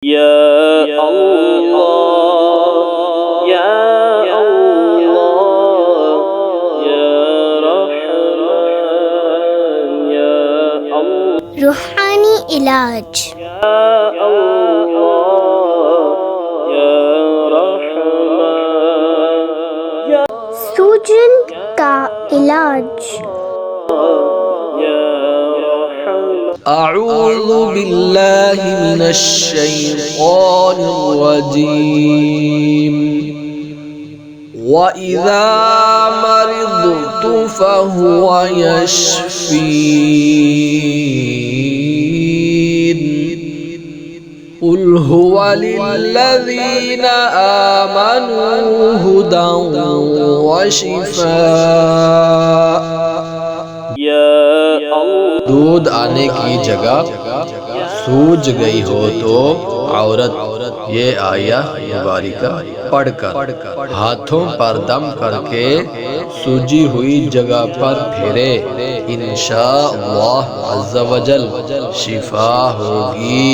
या अल्लाह या अल्लाह या रहमान या अल्लाह रूहानी इलाज या अल्लाह या रहमान या सूजन का इलाज। अऊज़ु बिल्लाहि मिनश शैतानिर रजीम। व इज़ा मरिदतु फहुवा यशफीन। कुल हुवा लिल्लज़ीना आमनू हुदन व शिफा। दूध आने की जगह सूज गई हो तो औरत ये आया मुबारिका पढ़कर हाथों पर दम करके सूजी हुई जगह पर फेरे, इंशाअल्लाह अज़्ज़ा वजल शिफा होगी।